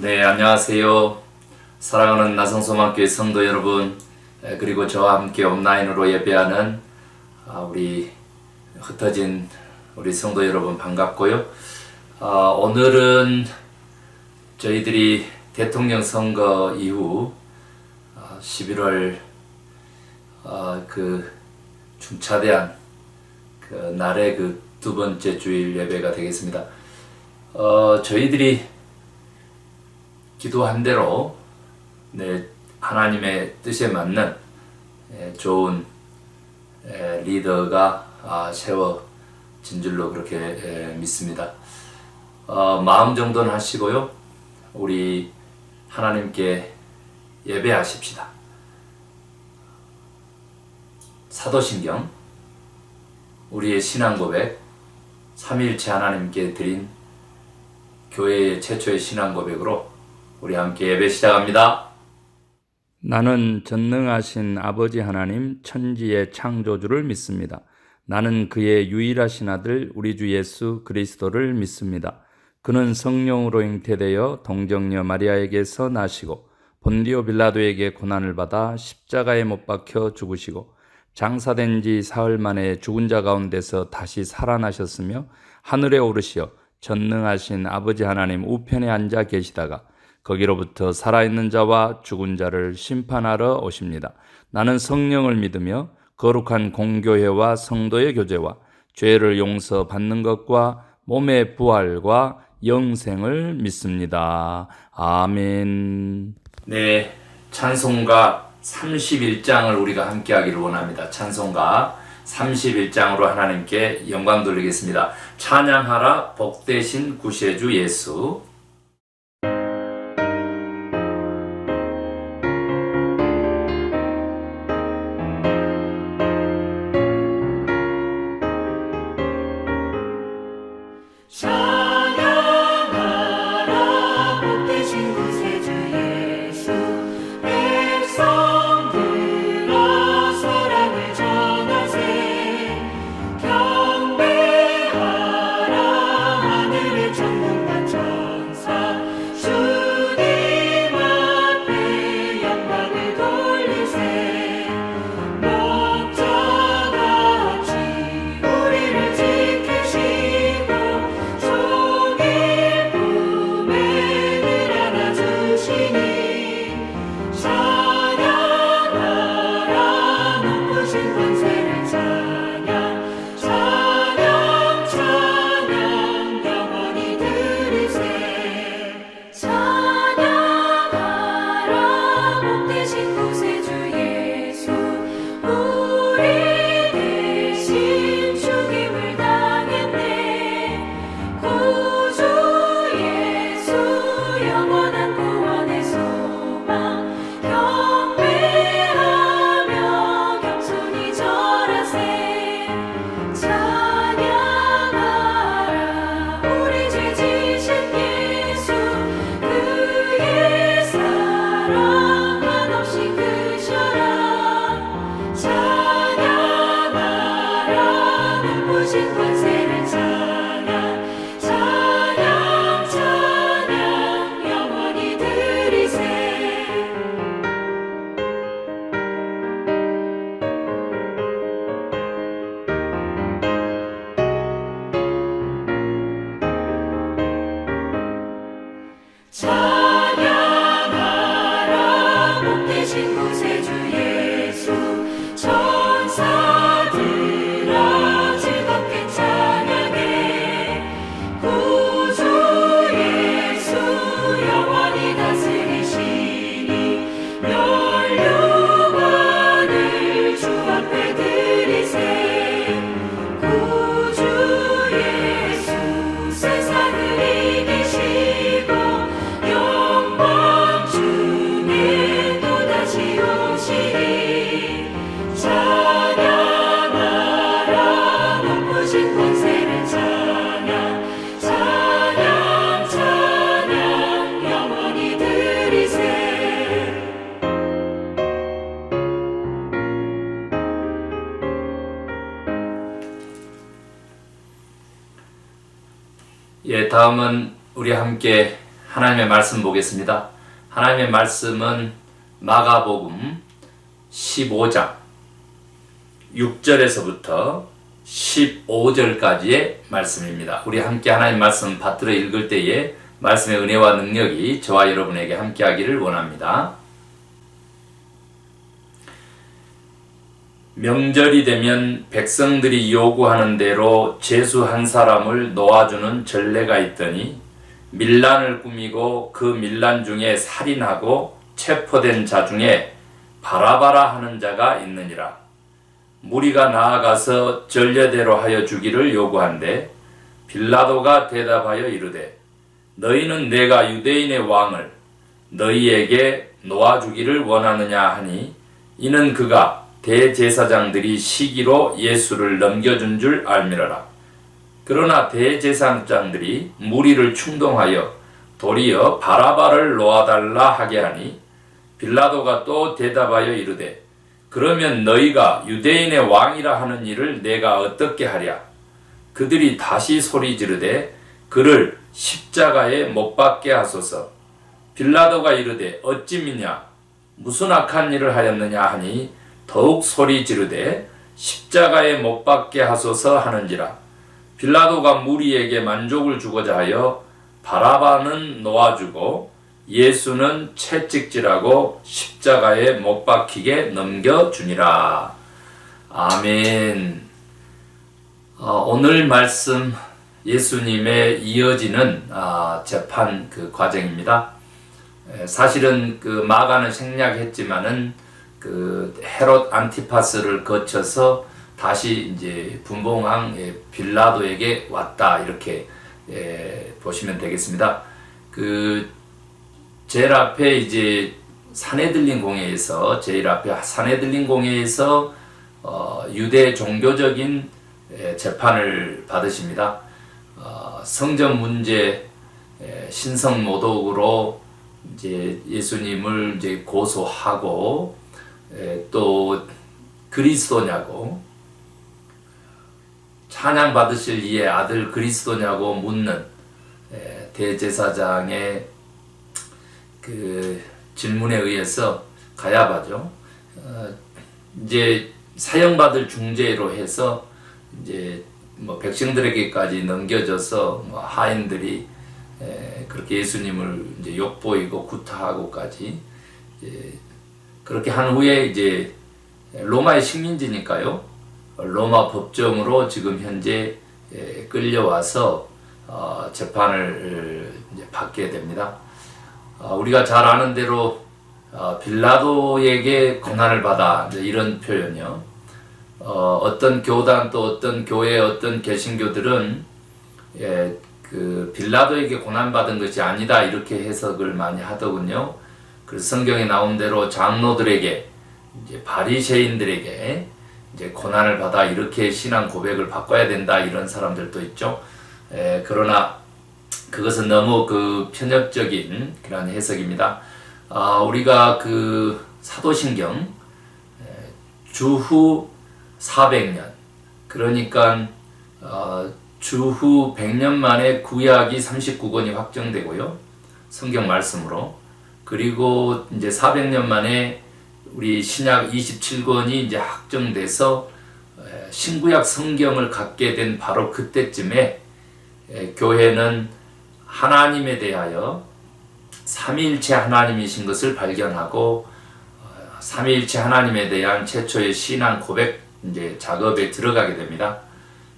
네, 안녕하세요. 사랑하는 나성소망교회 성도 여러분, 그리고 저와 함께 온라인으로 예배하는 우리 흩어진 우리 성도 여러분 반갑고요. 오늘은 저희들이 대통령 선거 이후 11월 그 중차대한 그 날의 그 두 번째 주일 예배가 되겠습니다. 저희들이 기도한 대로 하나님의 뜻에 맞는 좋은 리더가 세워진 줄로 그렇게 믿습니다. 마음 정돈을 하시고요. 우리 하나님께 예배하십시다. 사도신경, 우리의 신앙 고백, 삼위일체 하나님께 드린 교회의 최초의 신앙 고백으로 우리 함께 예배 시작합니다. 나는 전능하신 아버지 하나님 천지의 창조주를 믿습니다. 나는 그의 유일하신 아들 우리 주 예수 그리스도를 믿습니다. 그는 성령으로 잉태되어 동정녀 마리아에게서 나시고 본디오 빌라도에게 고난을 받아 십자가에 못 박혀 죽으시고 장사된 지 사흘 만에 죽은 자 가운데서 다시 살아나셨으며 하늘에 오르시어 전능하신 아버지 하나님 우편에 앉아 계시다가 거기로부터 살아있는 자와 죽은 자를 심판하러 오십니다. 나는 성령을 믿으며 거룩한 공교회와 성도의 교제와 죄를 용서받는 것과 몸의 부활과 영생을 믿습니다. 아멘. 네, 찬송가 31장을 우리가 함께 하기를 원합니다. 찬송가 31장으로 하나님께 영광 돌리겠습니다. 찬양하라 복되신 구세주 예수. 다음은 우리 함께 하나님의 말씀 보겠습니다. 하나님의 말씀은 마가복음 15장 6절에서부터 15절까지의 말씀입니다. 우리 함께 하나님 말씀 받들어 읽을 때에 말씀의 은혜와 능력이 저와 여러분에게 함께 하기를 원합니다. 명절이 되면 백성들이 요구하는 대로 죄수 한 사람을 놓아주는 전례가 있더니 밀란을 꾸미고 그 밀란 중에 살인하고 체포된 자 중에 바라바라 하는 자가 있느니라. 무리가 나아가서 전례대로 하여 주기를 요구한대 빌라도가 대답하여 이르되 너희는 내가 유대인의 왕을 너희에게 놓아주기를 원하느냐 하니 이는 그가 대제사장들이 시기로 예수를 넘겨준 줄 알미러라. 그러나 대제사장들이 무리를 충동하여 도리어 바라바를 놓아달라 하게 하니 빌라도가 또 대답하여 이르되 그러면 너희가 유대인의 왕이라 하는 일을 내가 어떻게 하랴? 그들이 다시 소리 지르되 그를 십자가에 못 박게 하소서. 빌라도가 이르되 어찌 미냐? 무슨 악한 일을 하였느냐 하니 더욱 소리 지르되 십자가에 못 박게 하소서 하는지라. 빌라도가 무리에게 만족을 주고자 하여 바라바는 놓아주고 예수는 채찍질하고 십자가에 못 박히게 넘겨주니라. 아멘. 오늘 말씀 예수님의 이어지는 재판 그 과정입니다. 사실은 그 마가는 생략했지만은 그 헤롯 안티파스를 거쳐서 다시 이제 분봉왕 빌라도에게 왔다 이렇게 보시면 되겠습니다. 그 제일 앞에 이제 산헤들린 공회에서 유대 종교적인 재판을 받으십니다. 성전 문제, 신성 모독으로 이제 예수님을 이제 고소하고 또 그리스도냐고 찬양 받으실 이의 아들 그리스도냐고 묻는 대제사장의 그 질문에 의해서 가야바죠. 이제 사형받을 중죄로 해서 이제 뭐 백성들에게까지 넘겨져서 뭐 하인들이 그렇게 예수님을 이제 욕보이고 구타하고까지 그렇게 한 후에 이제 로마의 식민지니까요. 로마 법정으로 지금 현재 끌려와서 재판을 이제 받게 됩니다. 우리가 잘 아는 대로 빌라도에게 고난을 받아 이런 표현이요. 어떤 교단 또 어떤 교회 어떤 개신교들은 그 빌라도에게 고난받은 것이 아니다 이렇게 해석을 많이 하더군요. 그래서 성경에 나온 대로 장로들에게 이제 바리새인들에게 이제 고난을 받아 이렇게 신앙 고백을 바꿔야 된다 이런 사람들도 있죠. 그러나 그것은 너무 그 편협적인 그런 해석입니다. 우리가 그 사도신경 주후 400년 그러니까 주후 100년 만에 구약이 39권이 확정되고요. 성경 말씀으로. 그리고 이제 400년 만에 우리 신약 27권이 이제 확정돼서 신구약 성경을 갖게 된 바로 그때쯤에 교회는 하나님에 대하여 삼위일체 하나님이신 것을 발견하고 삼위일체 하나님에 대한 최초의 신앙 고백 이제 작업에 들어가게 됩니다.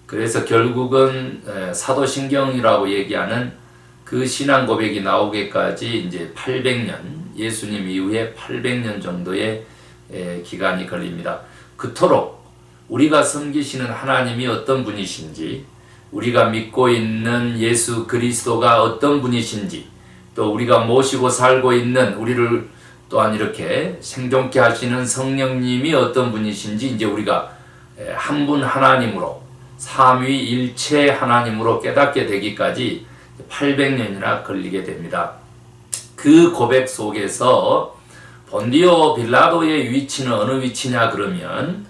그래서 결국은 사도신경이라고 얘기하는 그 신앙 고백이 나오기까지 이제 800년, 예수님 이후에 800년 정도의 기간이 걸립니다. 그토록 우리가 섬기시는 하나님이 어떤 분이신지, 우리가 믿고 있는 예수 그리스도가 어떤 분이신지, 또 우리가 모시고 살고 있는 우리를 또한 이렇게 생존케 하시는 성령님이 어떤 분이신지 이제 우리가 한 분 하나님으로 삼위일체 하나님으로 깨닫게 되기까지 800년이나 걸리게 됩니다. 그 고백 속에서 본디오 빌라도의 위치는 어느 위치냐 그러면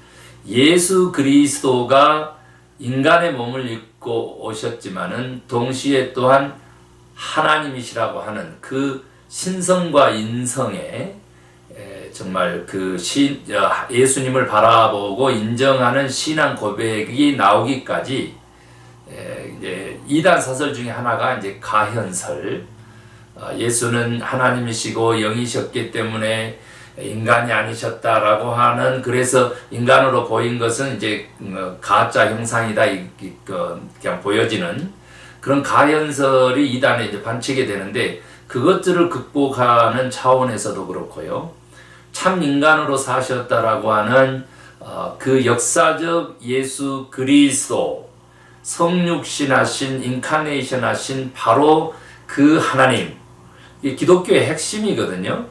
예수 그리스도가 인간의 몸을 입고 오셨지만은 동시에 또한 하나님이시라고 하는 그 신성과 인성의 정말 그 예수님을 바라보고 인정하는 신앙 고백이 나오기까지 이제 이단 사설 중에 하나가 이제 가현설. 예수는 하나님이시고 영이셨기 때문에 인간이 아니셨다라고 하는, 그래서 인간으로 보인 것은 이제 가짜 형상이다 그냥 보여지는 그런 가현설이 이단에 이제 반치게 되는데, 그것들을 극복하는 차원에서도 그렇고요. 참 인간으로 사셨다라고 하는 그 역사적 예수 그리스도, 성육신하신 인카네이션 하신 바로 그 하나님, 이 기독교의 핵심이거든요.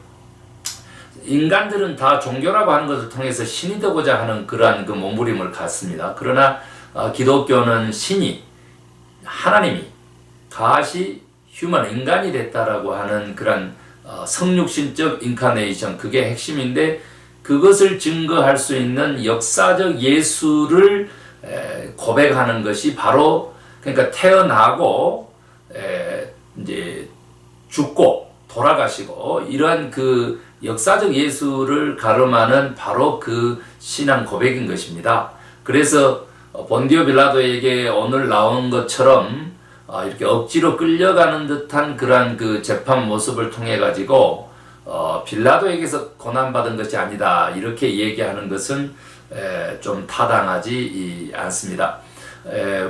인간들은 다 종교라고 하는 것을 통해서 신이 되고자 하는 그러한 그 몸부림을 갖습니다. 그러나 기독교는 신이, 하나님이 가시 휴먼 인간이 됐다라고 하는 그런 성육신적 인카네이션, 그게 핵심인데, 그것을 증거할 수 있는 역사적 예수를 고백하는 것이 바로, 그러니까 태어나고 이제 죽고 돌아가시고 이러한 그 역사적 예수를 가름하는 바로 그 신앙 고백인 것입니다. 그래서 본디오 빌라도에게 오늘 나온 것처럼 이렇게 억지로 끌려가는 듯한 그러한 그 재판 모습을 통해 가지고 빌라도에게서 고난받은 것이 아니다 이렇게 얘기하는 것은 좀 타당하지 않습니다.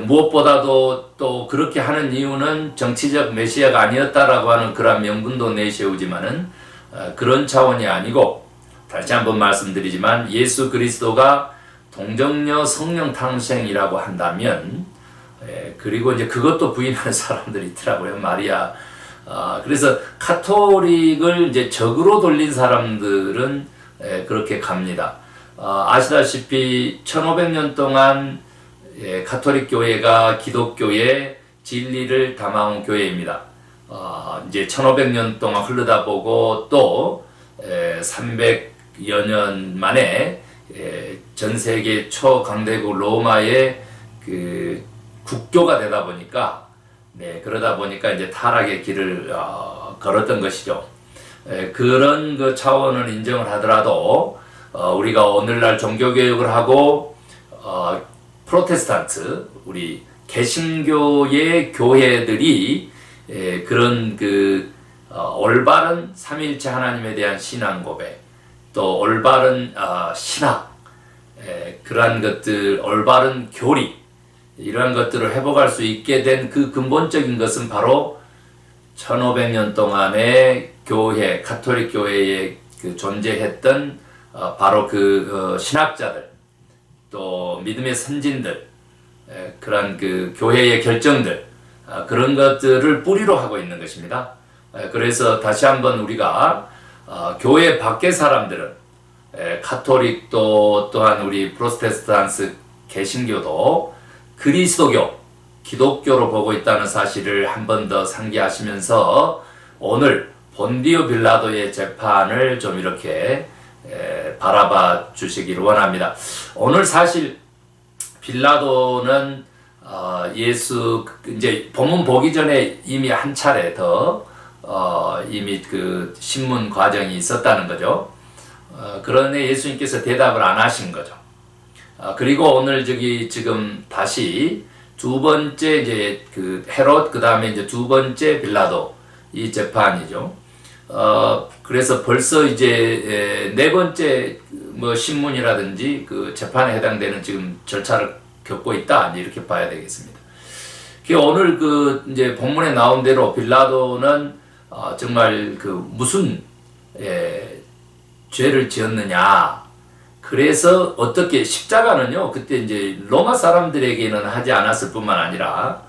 무엇보다도 또 그렇게 하는 이유는 정치적 메시아가 아니었다라고 하는 그런 명분도 내세우지만은 그런 차원이 아니고, 다시 한번 말씀드리지만 예수 그리스도가 동정녀 성령 탄생이라고 한다면, 그리고 이제 그것도 부인하는 사람들이 있더라고요. 마리아. 그래서 카톨릭을 이제 적으로 돌린 사람들은 그렇게 갑니다. 아시다시피 1500년 동안 가톨릭 교회가 기독교의 진리를 담아온 교회입니다. 이제 1500년 동안 흐르다 보고 또 300여 년 만에 전 세계 초강대국 로마의 그 국교가 되다 보니까, 그러다 보니까 이제 타락의 길을 걸었던 것이죠. 그런 그 차원을 인정을 하더라도 우리가 오늘날 종교교육을 하고 프로테스탄트, 우리 개신교의 교회들이 그런 그 올바른 삼위일체 하나님에 대한 신앙 고백, 또 올바른 신학, 그러한 것들, 올바른 교리, 이러한 것들을 회복할 수 있게 된 그 근본적인 것은 바로 1500년 동안의 교회, 가톨릭 교회에 그 존재했던 바로 그 신학자들, 또 믿음의 선진들, 그런 그 교회의 결정들, 그런 것들을 뿌리로 하고 있는 것입니다. 그래서 다시 한번 우리가 교회 밖의 사람들은, 가톨릭도 또한 우리 프로테스탄트 개신교도 그리스도교, 기독교로 보고 있다는 사실을 한 번 더 상기하시면서 오늘 본디오 빌라도의 재판을 좀 이렇게 바라봐 주시기를 원합니다. 오늘 사실 빌라도는 예수 이제 본문 보기 전에 이미 한 차례 더 이미 그 신문 과정이 있었다는 거죠. 그러네 예수님께서 대답을 안 하신 거죠. 그리고 오늘 지금 다시 두 번째 이제 그 헤롯, 그 다음에 이제 두 번째 빌라도 이 재판이죠. 그래서 벌써 이제 네 번째 뭐 신문이라든지 그 재판에 해당되는 지금 절차를 겪고 있다, 이렇게 봐야 되겠습니다. 오늘 그 이제 본문에 나온 대로 빌라도는 정말 그 무슨 죄를 지었느냐. 그래서 어떻게 십자가는요, 그때 이제 로마 사람들에게는 하지 않았을 뿐만 아니라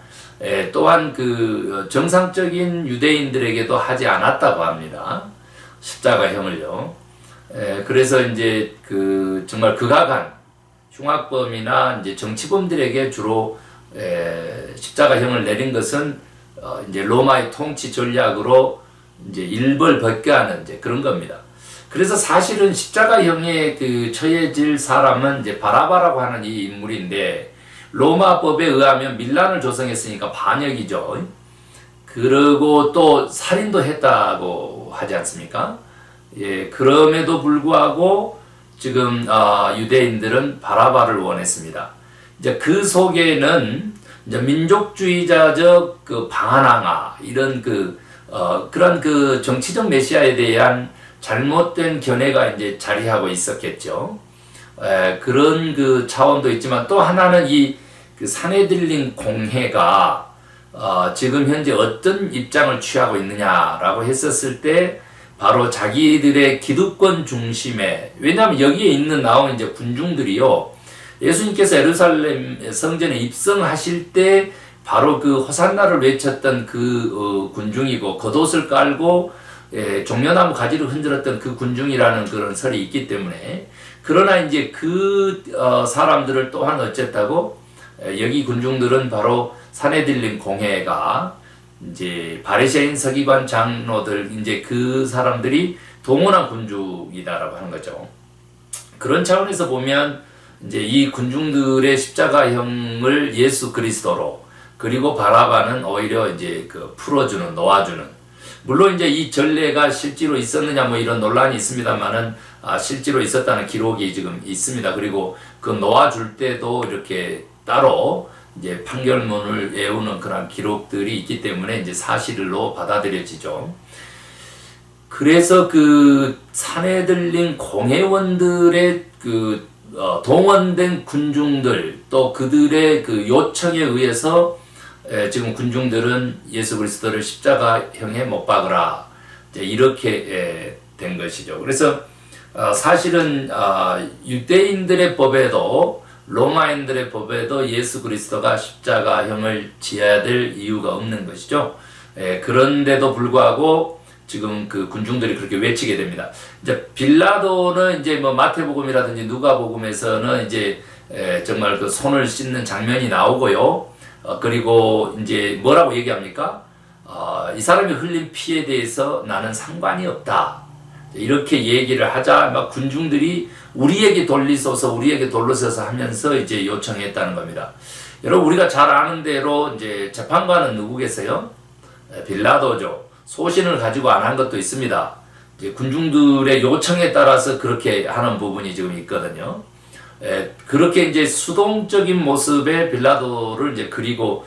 또한 그 정상적인 유대인들에게도 하지 않았다고 합니다. 십자가형을요. 그래서 이제 그 정말 극악한 흉악범이나 이제 정치범들에게 주로 십자가형을 내린 것은 이제 로마의 통치 전략으로 이제 일벌 벗게 하는 이제 그런 겁니다. 그래서 사실은 십자가형에 그 처해질 사람은 이제 바라바라고 하는 이 인물인데, 로마법에 의하면 밀란을 조성했으니까 반역이죠. 그리고 또 살인도 했다고 하지 않습니까? 예, 그럼에도 불구하고 지금 유대인들은 바라바를 원했습니다. 이제 그 속에는 이제 민족주의자적 그 방한항아 이런 그런 그 정치적 메시아에 대한 잘못된 견해가 이제 자리하고 있었겠죠. 그런 그 차원도 있지만 또 하나는 그 사내들린 공회가 지금 현재 어떤 입장을 취하고 있느냐라고 했었을 때 바로 자기들의 기득권 중심에, 왜냐하면 여기에 나온 이제 군중들이요, 예수님께서 예루살렘 성전에 입성하실 때 바로 그 호산나를 외쳤던 그 군중이고, 겉옷을 깔고 종려나무 가지를 흔들었던 그 군중이라는 그런 설이 있기 때문에, 그러나 이제 그 사람들을 또한 어쨌다고, 여기 군중들은 바로 사내들린 공회가 이제 바리새인 서기관 장로들, 이제 그 사람들이 동원한 군중이다라고 하는 거죠. 그런 차원에서 보면 이제 이 군중들의 십자가형을 예수 그리스도로, 그리고 바라바는 오히려 이제 그 풀어주는, 놓아주는, 물론 이제 이 전례가 실제로 있었느냐 뭐 이런 논란이 있습니다만은 실제로 있었다는 기록이 지금 있습니다. 그리고 그 놓아줄 때도 이렇게 따로 이제 판결문을 외우는 그런 기록들이 있기 때문에 이제 사실로 받아들여지죠. 그래서 그 사내들린 공회원들의 그 동원된 군중들, 또 그들의 그 요청에 의해서 지금 군중들은 예수 그리스도를 십자가형에 못 박으라, 이렇게 된 것이죠. 그래서 사실은 유대인들의 법에도, 로마인들의 법에도 예수 그리스도가 십자가형을 지어야 될 이유가 없는 것이죠. 그런데도 불구하고 지금 그 군중들이 그렇게 외치게 됩니다. 이제 빌라도는 이제 뭐 마태복음이라든지 누가복음에서는 이제 정말 그 손을 씻는 장면이 나오고요. 그리고 이제 뭐라고 얘기합니까? 이 사람이 흘린 피에 대해서 나는 상관이 없다, 이렇게 얘기를 하자 막 군중들이 우리에게 돌리소서, 우리에게 돌리소서 하면서 이제 요청했다는 겁니다. 여러분, 우리가 잘 아는 대로 이제 재판관은 누구겠어요? 빌라도죠. 소신을 가지고 안 한 것도 있습니다. 이제 군중들의 요청에 따라서 그렇게 하는 부분이 지금 있거든요. 그렇게 이제 수동적인 모습의 빌라도를 이제 그리고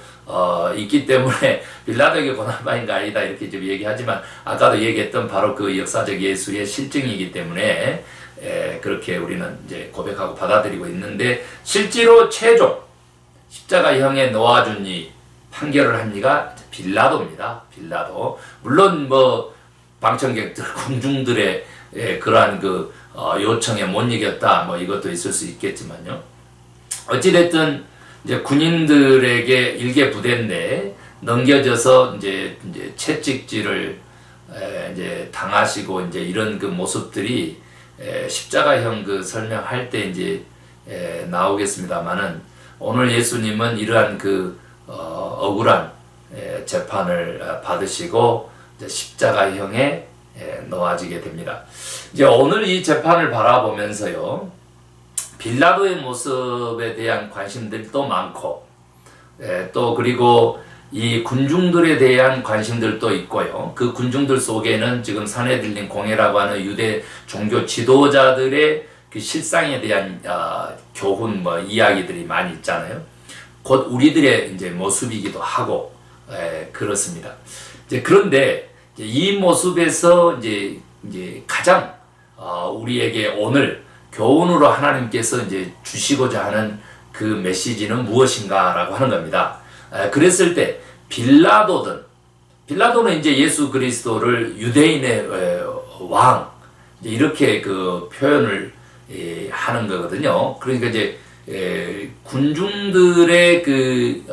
있기 때문에 빌라도에게 고난받은 거 아니다 이렇게 좀 얘기하지만, 아까도 얘기했던 바로 그 역사적 예수의 실증이기 때문에 그렇게 우리는 이제 고백하고 받아들이고 있는데, 실제로 최종 십자가형에 놓아준 이 판결을 한 이가 빌라도입니다. 빌라도. 물론 뭐 방청객들, 군중들의 그러한 그 요청에 못 이겼다, 뭐 이것도 있을 수 있겠지만요. 어찌됐든 이제 군인들에게 일개 부대인데 넘겨져서 이제 채찍질을 이제 당하시고, 이제 이런 그 모습들이 십자가형 그 설명할 때 이제 나오겠습니다만은, 오늘 예수님은 이러한 그 억울한 재판을 받으시고 이제 십자가형에 놓아지게 됩니다. 이제 오늘 이 재판을 바라보면서요, 빌라도의 모습에 대한 관심들도 많고, 또 그리고 이 군중들에 대한 관심들도 있고요. 그 군중들 속에는 지금 사내들린 공회라고 하는 유대 종교 지도자들의 그 실상에 대한 교훈 뭐 이야기들이 많이 있잖아요. 곧 우리들의 이제 모습이기도 하고, 그렇습니다. 이제 그런데 이 모습에서 이제 가장 우리에게 오늘 교훈으로 하나님께서 이제 주시고자 하는 그 메시지는 무엇인가라고 하는 겁니다. 그랬을 때 빌라도는 이제 예수 그리스도를 유대인의 왕, 이렇게 그 표현을 하는 거거든요. 그러니까 이제 군중들의 그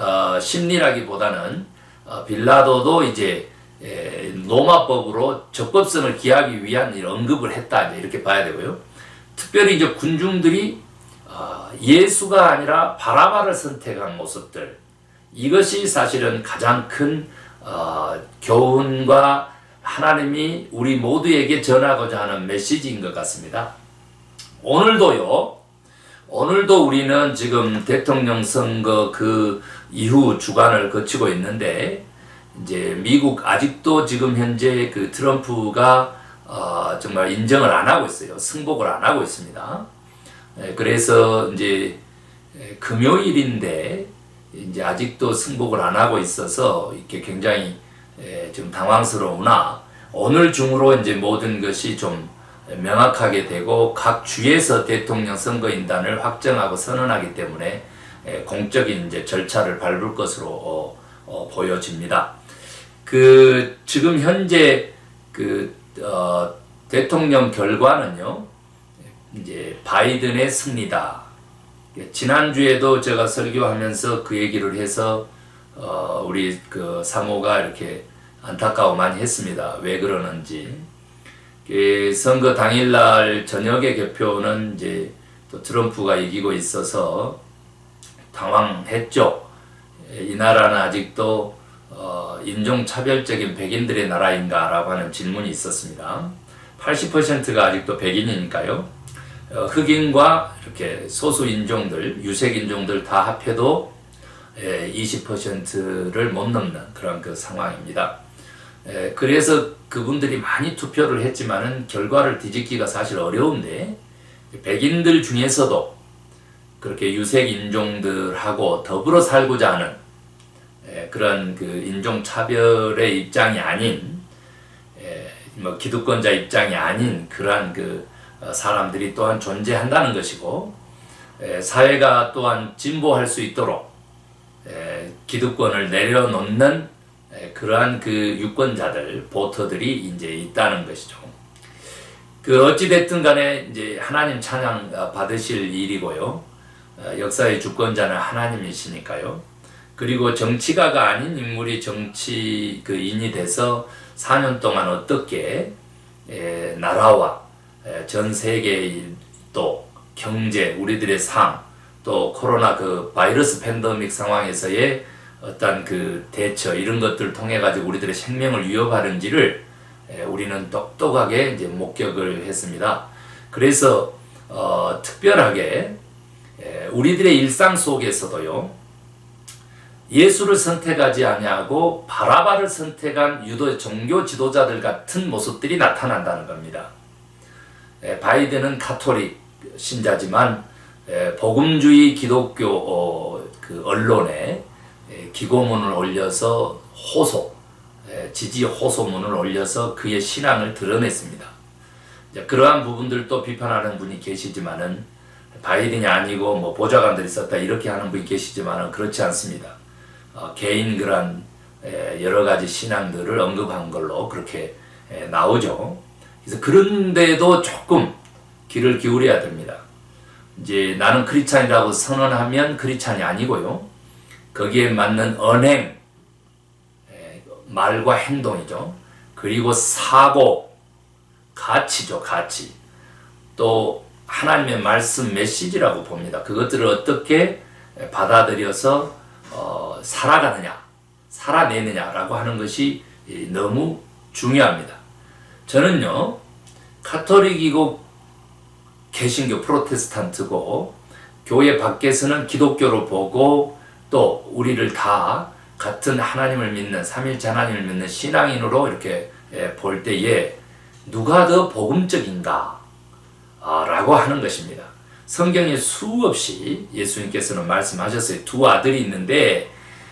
심리라기보다는 빌라도도 이제 로마법으로 적법성을 기하기 위한 언급을 했다, 이렇게 봐야 되고요. 특별히 이제 군중들이 예수가 아니라 바라바를 선택한 모습들, 이것이 사실은 가장 큰 교훈과 하나님이 우리 모두에게 전하고자 하는 메시지인 것 같습니다. 오늘도 우리는 지금 대통령 선거 그 이후 주간을 거치고 있는데, 이제 미국 아직도 지금 현재 그 트럼프가 정말 인정을 안 하고 있어요. 승복을 안 하고 있습니다. 그래서 이제 금요일인데 이제 아직도 승복을 안 하고 있어서 이렇게 굉장히 좀 당황스러우나 오늘 중으로 이제 모든 것이 좀 명확하게 되고 각 주에서 대통령 선거인단을 확정하고 선언하기 때문에 공적인 이제 절차를 밟을 것으로 보여집니다. 그 지금 현재 대통령 결과는요, 이제 바이든의 승리다. 지난주에도 제가 설교하면서 그 얘기를 해서 우리 그 사모가 이렇게 안타까워 많이 했습니다. 왜 그러는지. 선거 당일날 저녁에 개표는 이제 또 트럼프가 이기고 있어서 당황했죠. 이 나라는 아직도 인종차별적인 백인들의 나라인가라고 하는 질문이 있었습니다. 80%가 아직도 백인이니까요. 흑인과 이렇게 소수 인종들, 유색 인종들 다 합해도 20%를 못 넘는 그런 그 상황입니다. 그래서 그분들이 많이 투표를 했지만은 결과를 뒤집기가 사실 어려운데 백인들 중에서도 그렇게 유색 인종들하고 더불어 살고자 하는 그런 그 인종 차별의 입장이 아닌 뭐 기득권자 입장이 아닌 그러한 그 사람들이 또한 존재한다는 것이고 사회가 또한 진보할 수 있도록 기득권을 내려놓는 그러한 그 유권자들, 보터들이 이제 있다는 것이죠. 그 어찌됐든 간에 이제 하나님 찬양 받으실 일이고요. 역사의 주권자는 하나님이시니까요. 그리고 정치가가 아닌 인물이 정치 그 인이 돼서 4년 동안 어떻게 나라와 전 세계의 또 경제, 우리들의 삶, 또 코로나 그 바이러스 팬데믹 상황에서의 어떤 그 대처 이런 것들을 통해 가지고 우리들의 생명을 위협하는지를 우리는 똑똑하게 이제 목격을 했습니다. 그래서 특별하게 우리들의 일상 속에서도요, 예수를 선택하지 아니하고 바라바를 선택한 유도 종교 지도자들 같은 모습들이 나타난다는 겁니다. 바이든은 가톨릭 신자지만 복음주의 기독교 그 언론에 기고문을 올려서 지지 호소문을 올려서 그의 신앙을 드러냈습니다. 그러한 부분들도 비판하는 분이 계시지만은 바이든이 아니고 뭐 보좌관들이 썼다 이렇게 하는 분이 계시지만은 그렇지 않습니다. 개인 그런 여러 가지 신앙들을 언급한 걸로 그렇게 나오죠. 그래서 그런데도 조금 귀를 기울여야 됩니다. 이제 나는 크리스찬이라고 선언하면 크리스찬이 아니고요. 거기에 맞는 언행, 말과 행동이죠. 그리고 사고, 가치죠, 가치. 또 하나님의 말씀 메시지라고 봅니다. 그것들을 어떻게 받아들여서 살아가느냐, 살아내느냐라고 하는 것이 너무 중요합니다. 저는요, 가톨릭이고 개신교 프로테스탄트고 교회 밖에서는 기독교로 보고 또 우리를 다 같은 하나님을 믿는 삼일체 하나님을 믿는 신앙인으로 이렇게 볼 때에 누가 더 복음적인가 라고 하는 것입니다. 성경에 수없이 예수님께서는 말씀하셨어요. 두 아들이 있는데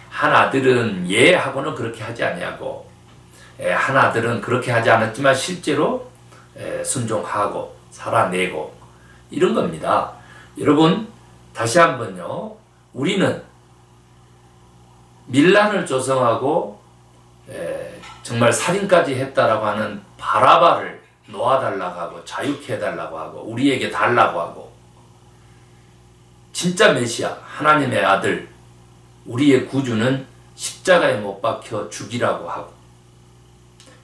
한 아들은 예 하고는 그렇게 하지 아니하고 한 아들은 그렇게 하지 않았지만 실제로 순종하고 살아내고 이런 겁니다. 여러분 다시 한번요. 우리는 밀란을 조성하고 정말 살인까지 했다라고 하는 바라바를 놓아달라고 하고 자유케 해달라고 하고 우리에게 달라고 하고 진짜 메시아 하나님의 아들 우리의 구주는 십자가에 못 박혀 죽이라고 하고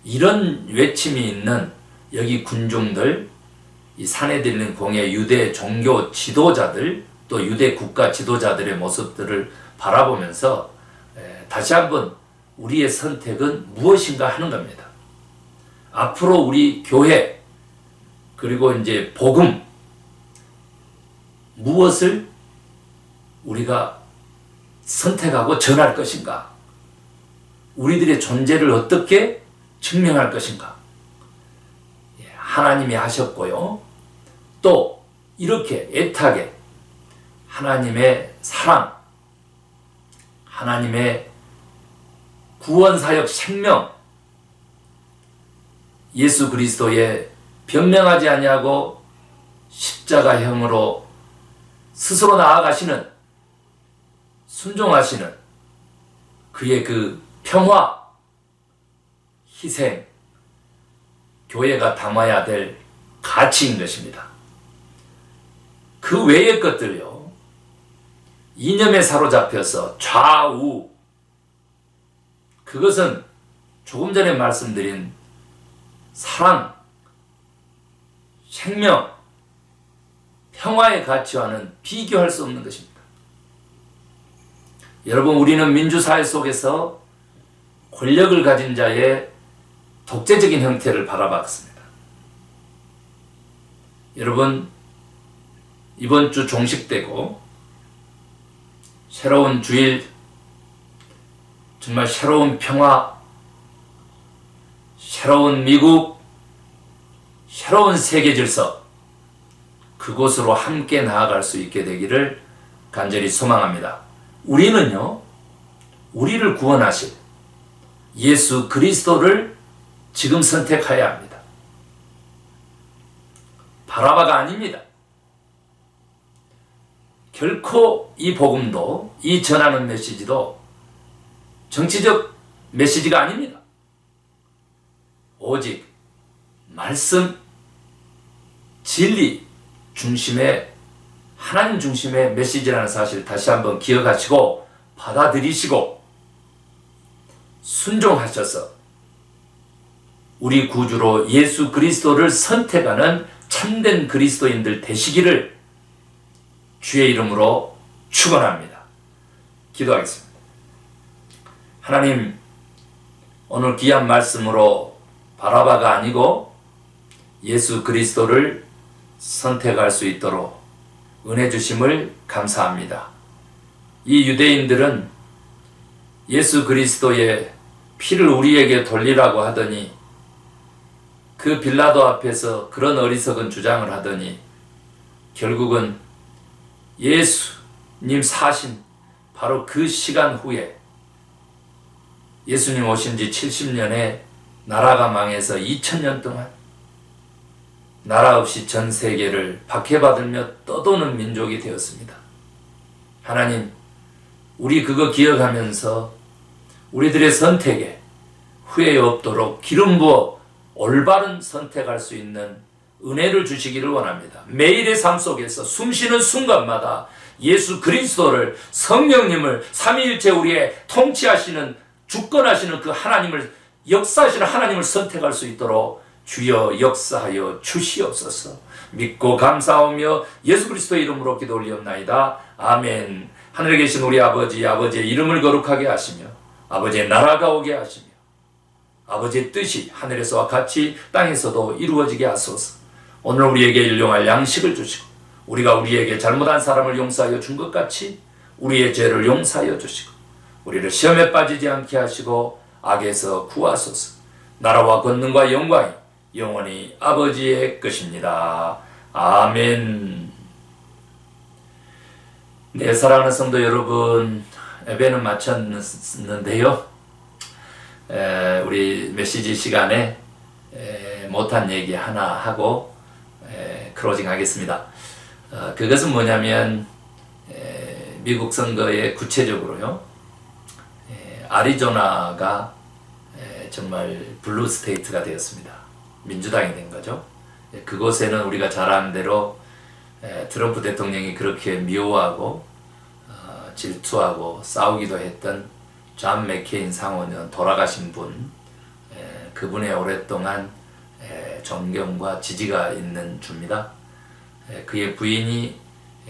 이런 외침이 있는 여기 군중들 이 사내들린 공의 유대 종교 지도자들 또 유대 국가 지도자들의 모습들을 바라보면서 다시 한번 우리의 선택은 무엇인가 하는 겁니다. 앞으로 우리 교회 그리고 이제 복음 무엇을 우리가 선택하고 전할 것인가? 우리들의 존재를 어떻게 증명할 것인가? 하나님이 하셨고요. 또 이렇게 애타게 하나님의 사랑, 하나님의 구원사역 생명, 예수 그리스도의 변명하지 아니하고 십자가형으로 스스로 나아가시는, 순종하시는 그의 그 평화, 희생, 교회가 담아야 될 가치인 것입니다. 그 외의 것들요, 이념에 사로잡혀서 좌우, 그것은 조금 전에 말씀드린 사랑, 생명, 평화의 가치와는 비교할 수 없는 것입니다. 여러분, 우리는 민주사회 속에서 권력을 가진 자의 독재적인 형태를 바라봤습니다. 여러분, 이번 주 종식되고 새로운 주일, 정말 새로운 평화, 새로운 미국, 새로운 세계 질서, 그곳으로 함께 나아갈 수 있게 되기를 간절히 소망합니다. 우리는요, 우리를 구원하실 예수 그리스도를 지금 선택해야 합니다. 바라바가 아닙니다. 결코 이 복음도, 이 전하는 메시지도 정치적 메시지가 아닙니다. 오직 말씀, 진리 중심의, 하나님 중심의 메시지라는 사실 다시 한번 기억하시고 받아들이시고 순종하셔서 우리 구주로 예수 그리스도를 선택하는 참된 그리스도인들 되시기를 주의 이름으로 축원합니다. 기도하겠습니다. 하나님, 오늘 귀한 말씀으로 바라바가 아니고 예수 그리스도를 선택할 수 있도록 은혜 주심을 감사합니다. 이 유대인들은 예수 그리스도의 피를 우리에게 돌리라고 하더니 그 빌라도 앞에서 그런 어리석은 주장을 하더니 결국은 예수님 사신 바로 그 시간 후에 예수님 오신 지 70년에 나라가 망해서 2000년 동안 나라 없이 전 세계를 박해받으며 떠도는 민족이 되었습니다. 하나님, 우리 그거 기억하면서 우리들의 선택에 후회 없도록 기름 부어 올바른 선택할 수 있는 은혜를 주시기를 원합니다. 매일의 삶 속에서 숨쉬는 순간마다 예수 그리스도를, 성령님을, 삼위일체 우리의 통치하시는, 주권하시는 그 하나님을, 역사하시는 하나님을 선택할 수 있도록 주여 역사하여 주시옵소서. 믿고 감사하며 예수 그리스도의 이름으로 기도 올리옵나이다. 아멘. 하늘에 계신 우리 아버지, 아버지의 이름을 거룩하게 하시며 아버지의 나라가 오게 하시며 아버지의 뜻이 하늘에서와 같이 땅에서도 이루어지게 하소서. 오늘 우리에게 일용할 양식을 주시고 우리가 우리에게 잘못한 사람을 용서하여 준 것 같이 우리의 죄를 용서하여 주시고 우리를 시험에 빠지지 않게 하시고 악에서 구하소서. 나라와 권능과 영광이 영원히 아버지의 것입니다. 아멘. 네, 사랑하는 성도 여러분, 예배는 마쳤는데요. 우리 메시지 시간에 못한 얘기 하나 하고 클로징 하겠습니다. 그것은 뭐냐면 미국 선거에 구체적으로요, 아리조나가 정말 블루 스테이트가 되었습니다. 민주당이 된 거죠. 그곳에는 우리가 잘 아는 대로 트럼프 대통령이 그렇게 미워하고 질투하고 싸우기도 했던 존 맥케인 상원은 돌아가신 분, 그분의 오랫동안 존경과 지지가 있는 주입니다. 그의 부인이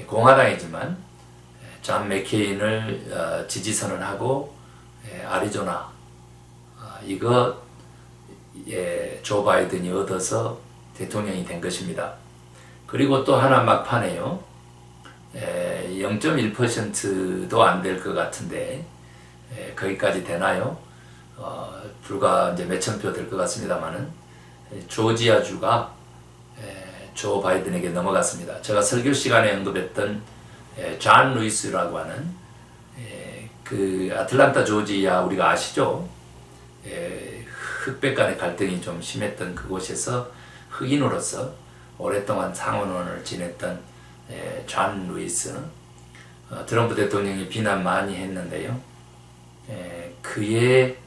공화당이지만 존 맥케인을 지지 선언하고 아리조나 이거 조 바이든이 얻어서 대통령이 된 것입니다. 그리고 또 하나 막판에요, 0.1%도 안 될 것 같은데 거기까지 되나요? 불과 이제 몇천 표 될 것 같습니다만은 조지아주가 조 바이든에게 넘어갔습니다. 제가 설교 시간에 언급했던 존 루이스라고 하는 그 아틀란타 조지아 우리가 아시죠? 흑백 간의 갈등이 좀 심했던 그곳에서 흑인으로서 오랫동안 상원원을 지냈던 존 루이스, 트럼프 대통령이 비난 많이 했는데요. 그의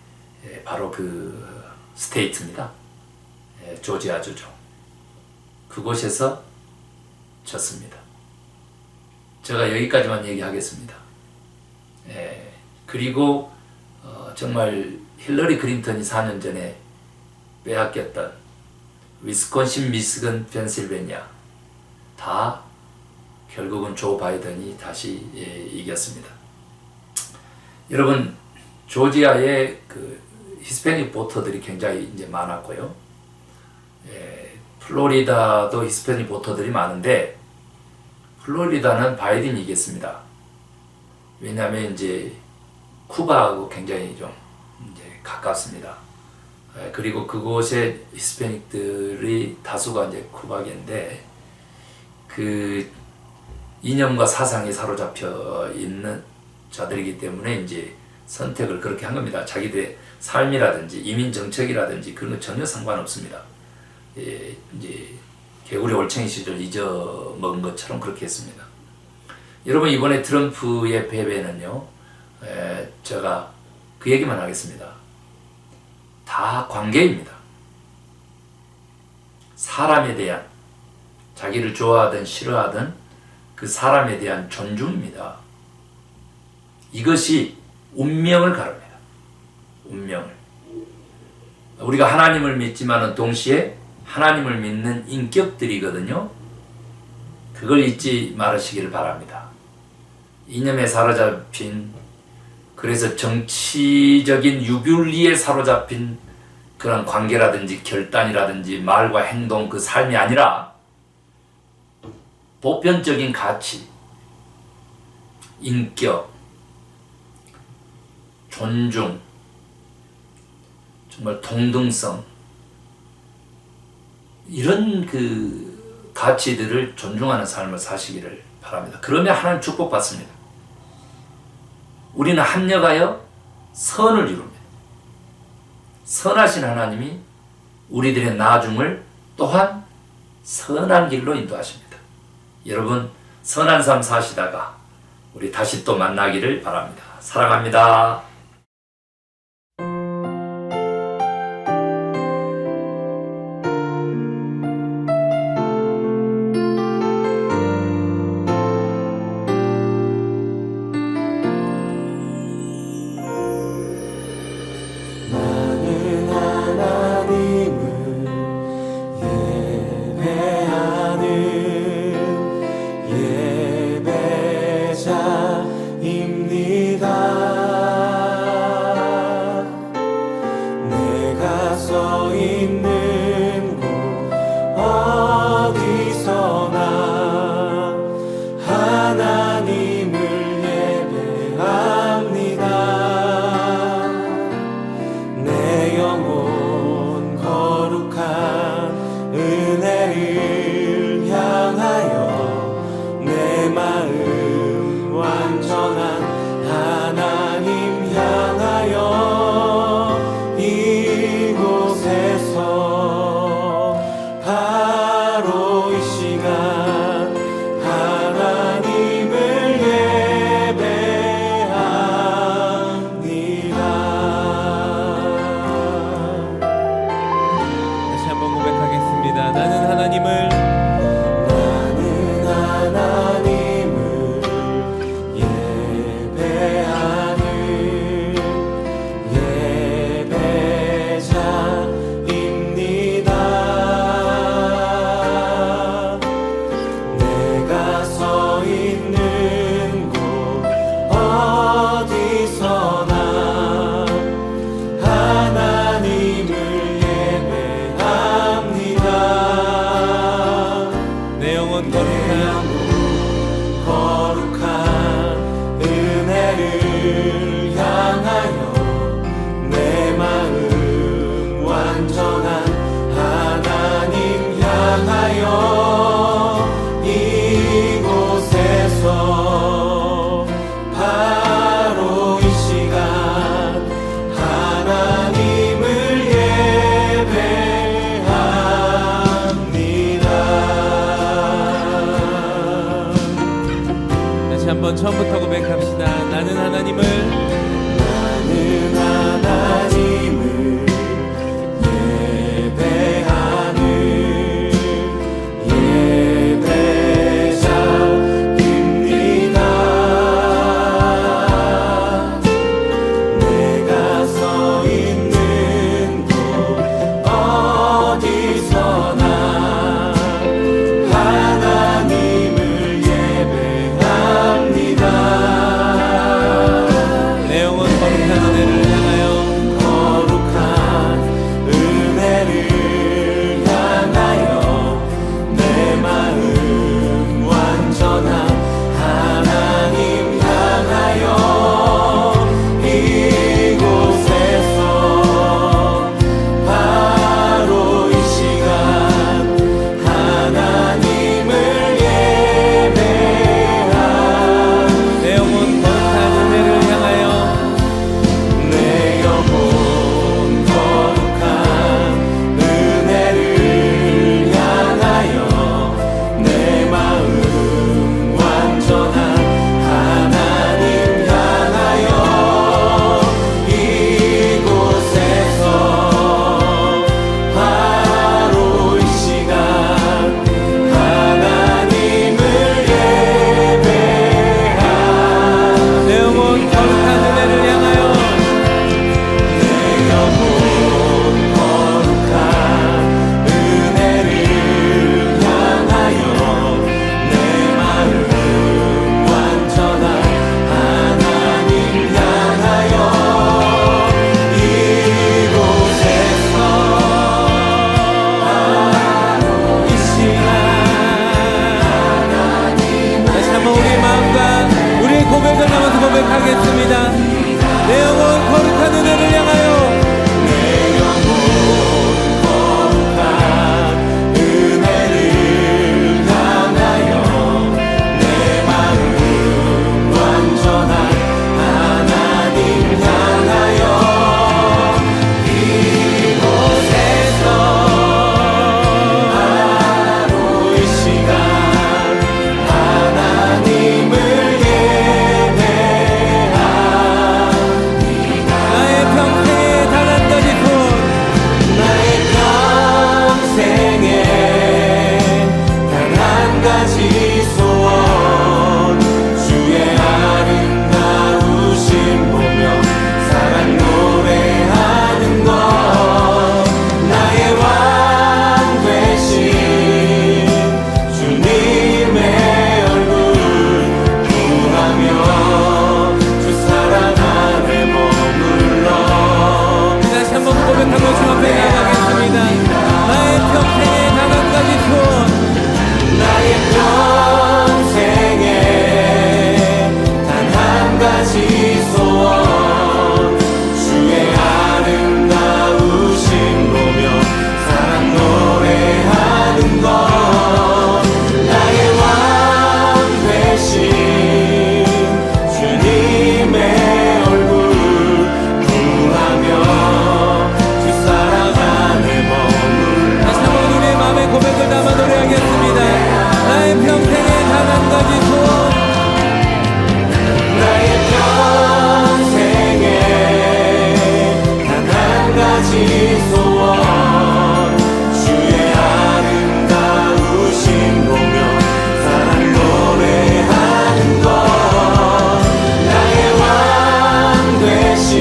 바로 그 스테이트입니다. 조지아주죠. 그곳에서 졌습니다. 제가 여기까지만 얘기하겠습니다. 그리고 정말 힐러리 클린턴이 4년 전에 빼앗겼던 위스콘신, 미시건, 펜실베니아 다 결국은 조 바이든이 다시 이겼습니다. 여러분, 조지아에 그 히스패닉 보터들이 굉장히 이제 많았고요. 플로리다도 히스패닉 보터들이 많은데 플로리다는 바이든이 이겼습니다. 왜냐하면 이제 쿠바하고 굉장히 좀 이제 가깝습니다. 그리고 그곳에 히스패닉들이 다수가 이제 쿠바계인데 그 이념과 사상에 사로잡혀 있는 자들이기 때문에 이제 선택을 그렇게 한 겁니다. 자기들의 삶이라든지 이민 정책이라든지 그런 거 전혀 상관없습니다. 이제 개구리 올챙이 시절 잊어먹은 것처럼 그렇게 했습니다. 여러분, 이번에 트럼프의 패배는요, 제가 그 얘기만 하겠습니다. 다 관계입니다. 사람에 대한, 자기를 좋아하든 싫어하든 그 사람에 대한 존중입니다. 이것이 운명을 가릅니다. 운명을. 우리가 하나님을 믿지만은 동시에 하나님을 믿는 인격들이거든요. 그걸 잊지 말으시기를 바랍니다. 이념에 사로잡힌, 그래서 정치적인 유불리에 사로잡힌 그런 관계라든지 결단이라든지 말과 행동, 그 삶이 아니라 보편적인 가치, 인격, 존중, 정말 동등성, 이런 그 가치들을 존중하는 삶을 사시기를 바랍니다. 그러면 하나님 축복받습니다. 우리는 합력하여 선을 이룹니다. 선하신 하나님이 우리들의 나중을 또한 선한 길로 인도하십니다. 여러분, 선한 삶 사시다가 우리 다시 또 만나기를 바랍니다. 사랑합니다. 예배자입니다. 한번 처음부터 고백합시다. 나는 하나님을 예배하는 예배자입니다. 내가 서 있는 곳 어디서나 하나님을 예배합니다. 내 영혼 거룩한 은혜를 향하여 거룩한 은혜를 향하여 내 마음 완전한 하나님 향하여 이곳에서 바로 이 시간 하나님을 예배하 내 영혼 거룩한 은혜를 향하여 내 영혼 거룩한 은혜를 향하여 내 마음 완전한 하나님 향하여 이곳에서 바로 이 시간 하나님을 예배하 내 영혼 거룩한 은혜를 향하여 내 영혼 거룩한 은혜를 향하여 내 마음 완전한 하나님 향하여 이곳에서 바로 이 시간 다시 한번 우리의 마음과 우리의 고백을 담아서 고백하겠습니다. 내 영혼 거룩한 은혜를 향하여 내 영혼 거룩한 은혜를 향하여 내 마음 완전한 하나님 향하여 이곳에서 바로 이 시간 하나님을 예배하 나의 평생에 단 한 가지 소원 나의 평생에 단 한 가지 소원 주의 아름다우심 보며 사랑 노래하는 것 나의 왕 되신 주님의 얼굴 구하며 주 사랑 안에 머물러 다시 한번 고백하고 주 앞에 나가겠습니다. 나의 평생에 단 한 가지 소원 나의 평생에 단 한 가지 소원 주의 아름다우심 보며 사랑 노래하는 것 나의 왕 되신 주님의 얼굴 구하며 주 사랑 안에 머물러 다시 한번 우리의 마음의 고백을 담아 노래하겠습니다. 나의 평생에 단 한 가지 소원 나의 평생에 단 한 가지 소원 주의 아름다우심 보며 사랑 노래하는 것 나의 왕 되신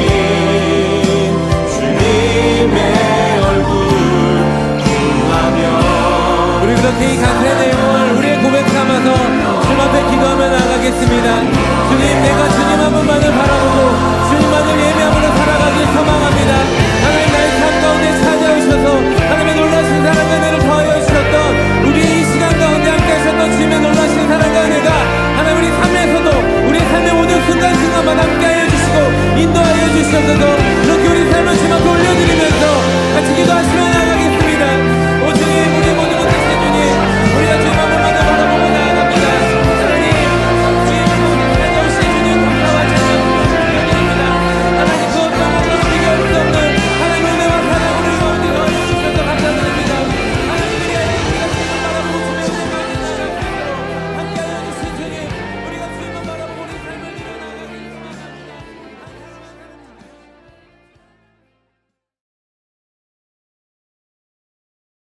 주님의 얼굴 구하며 우리 그렇게 이 간절한 내용을 우리의 고백 삼아서 주님 앞에 기도하며 나가겠습니다. 주님, 내가 주님 한 분만을 바라보고 주님만을 예배함으로 살아가길 소망합니다.